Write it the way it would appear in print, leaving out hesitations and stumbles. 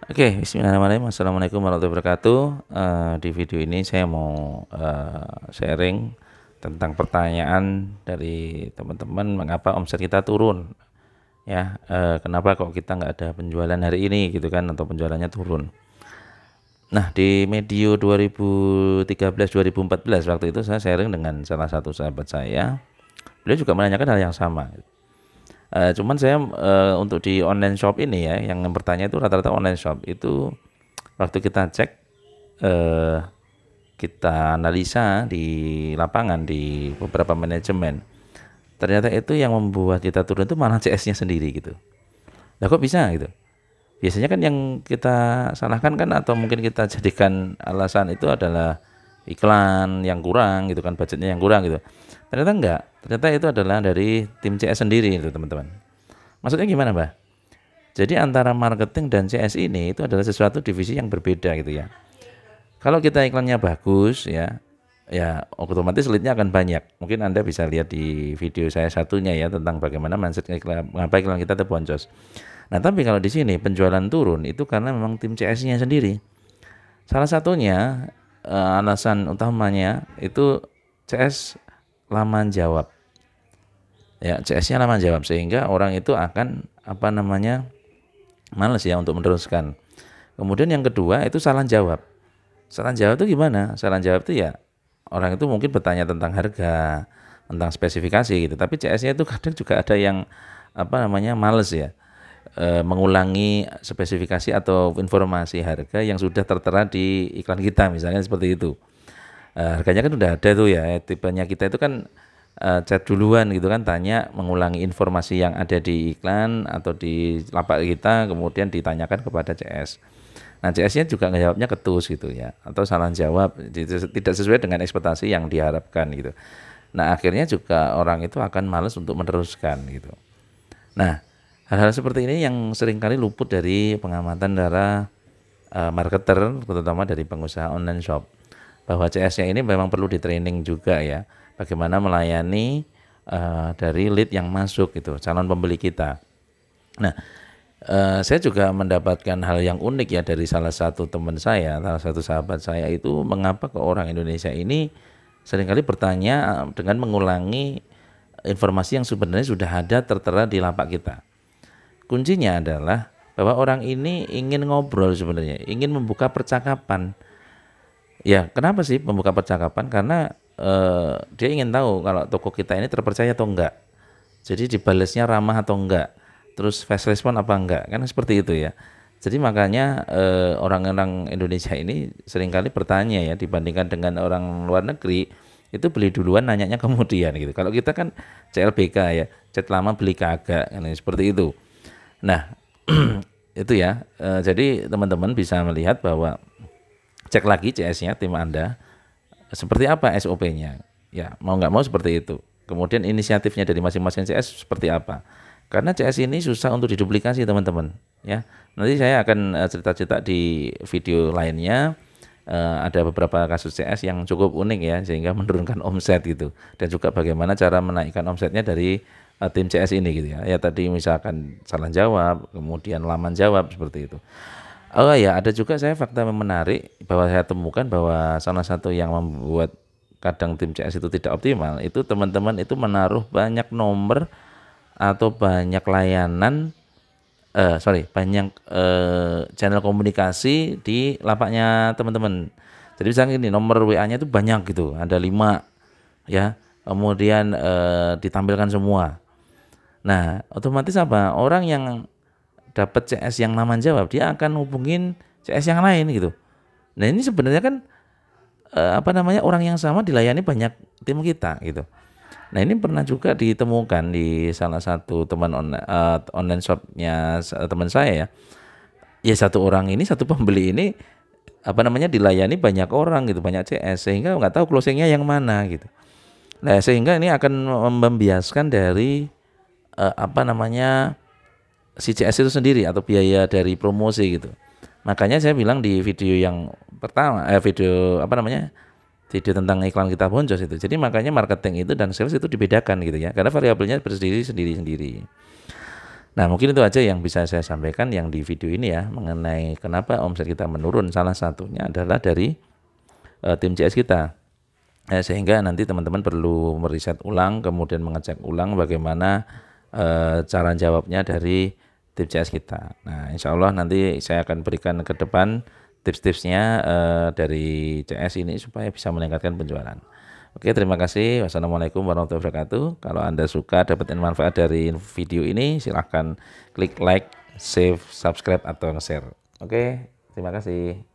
Oke, bismillahirrahmanirrahim. Assalamualaikum warahmatullahi wabarakatuh. Di video ini saya mau sharing tentang pertanyaan dari teman-teman, mengapa omset kita turun, ya? Kenapa kok kita nggak ada penjualan hari ini, gitu kan? Atau penjualannya turun. Nah, di medio 2013-2014 waktu itu saya sharing dengan salah satu sahabat saya. Beliau juga menanyakan hal yang sama. Cuman saya untuk di online shop ini ya, yang bertanya itu rata-rata online shop itu waktu kita cek, eh, kita analisa di lapangan di beberapa manajemen, ternyata itu yang membuat kita turun itu malah CS-nya sendiri gitu. Lah kok bisa gitu? Biasanya kan yang kita salahkan kan atau mungkin kita jadikan alasan itu adalah iklan yang kurang gitu kan, budgetnya yang kurang gitu. Ternyata enggak. Ternyata itu adalah dari tim CS sendiri itu teman-teman. Maksudnya gimana, Mbak? Jadi antara marketing dan CS ini itu adalah sesuatu divisi yang berbeda gitu ya. Kalau kita iklannya bagus ya, ya otomatis lead-nya akan banyak. Mungkin Anda bisa lihat di video saya satunya ya tentang bagaimana mindset iklan, mengapa iklan kita terboncos. Nah, tapi kalau di sini penjualan turun itu karena memang tim CS-nya sendiri. Salah satunya alasan utamanya itu CS lama jawab. Ya, CS-nya lama jawab sehingga orang itu akan apa namanya? Males ya untuk meneruskan. Kemudian yang kedua itu salah jawab. Saran jawab itu gimana? Saran jawab itu ya orang itu mungkin bertanya tentang harga, tentang spesifikasi gitu. Tapi CS-nya itu kadang juga ada yang apa namanya males ya, mengulangi spesifikasi atau informasi harga yang sudah tertera di iklan kita misalnya seperti itu. Harganya kan udah ada tuh ya. Tipenya kita itu kan chat duluan gitu kan, tanya mengulangi informasi yang ada di iklan atau di lapak kita, kemudian ditanyakan kepada CS. Nah, CS-nya juga ngejawabnya ketus gitu ya, atau salah jawab, tidak sesuai dengan ekspektasi yang diharapkan gitu. Nah, akhirnya juga orang itu akan malas untuk meneruskan gitu. Nah, hal-hal seperti ini yang seringkali luput dari pengamatan para marketer, terutama dari pengusaha online shop. Bahwa CS-nya ini memang perlu di training juga ya, bagaimana melayani dari lead yang masuk gitu, calon pembeli kita. Nah, saya juga mendapatkan hal yang unik ya dari salah satu teman saya, salah satu sahabat saya itu, mengapa ke orang Indonesia ini seringkali bertanya dengan mengulangi informasi yang sebenarnya sudah ada tertera di lapak kita. Kuncinya adalah bahwa orang ini ingin ngobrol sebenarnya, ingin membuka percakapan. Ya, kenapa sih membuka percakapan? Karena dia ingin tahu kalau toko kita ini terpercaya atau enggak. Jadi dibalesnya ramah atau enggak, terus fast respon apa enggak, kan seperti itu ya. Jadi makanya orang-orang Indonesia ini seringkali bertanya ya, dibandingkan dengan orang luar negeri itu beli duluan nanyanya kemudian gitu. Kalau kita kan CLBK ya, chat lama beli kagak kan seperti itu. Nah, itu ya. Jadi teman-teman bisa melihat bahwa cek lagi CS-nya tim Anda seperti apa SOP-nya. Ya, mau nggak mau seperti itu. Kemudian inisiatifnya dari masing-masing CS seperti apa. Karena CS ini susah untuk diduplikasi teman-teman. Ya, nanti saya akan cerita-cerita di video lainnya. Ada beberapa kasus CS yang cukup unik ya, sehingga menurunkan omset gitu. Dan juga bagaimana cara menaikkan omsetnya dari tim CS ini gitu ya. Ya tadi misalkan salah jawab, kemudian laman jawab seperti itu. Oh ya, ada juga saya fakta yang menarik bahwa saya temukan bahwa salah satu yang membuat kadang tim CS itu tidak optimal itu teman-teman itu menaruh banyak nomor atau banyak layanan, banyak channel komunikasi di lapaknya teman-teman. Jadi misalnya ini nomor WA-nya itu banyak gitu, ada 5 ya, kemudian ditampilkan semua. Nah, otomatis apa? Orang yang dapat CS yang nama jawab, dia akan hubungin CS yang lain gitu. Nah, ini sebenarnya kan apa namanya, orang yang sama dilayani banyak tim kita gitu. Nah, ini pernah juga ditemukan di salah satu teman online shopnya teman saya ya. Ya satu orang ini, satu pembeli ini apa namanya dilayani banyak orang gitu, banyak CS sehingga nggak tahu closingnya yang mana gitu. Nah, sehingga ini akan membiaskan dari apa namanya si CS itu sendiri atau biaya dari promosi gitu. Makanya saya bilang di video yang pertama, video apa namanya, video tentang iklan kita boncos itu. Jadi makanya marketing itu dan sales itu dibedakan gitu ya, karena variabelnya berdiri sendiri-sendiri. Nah, mungkin itu aja yang bisa saya sampaikan yang di video ini ya, mengenai kenapa omset kita menurun. Salah satunya adalah dari tim CS kita. Sehingga nanti teman-teman perlu meriset ulang, kemudian mengecek ulang bagaimana cara jawabnya dari tim CS kita. Nah, insya Allah nanti saya akan berikan ke depan tips-tipsnya dari CS ini supaya bisa meningkatkan penjualan. Oke, terima kasih. Wassalamualaikum warahmatullahi wabarakatuh. Kalau Anda suka dapetin manfaat dari video ini, silahkan klik like, save, subscribe, atau share. Oke, terima kasih.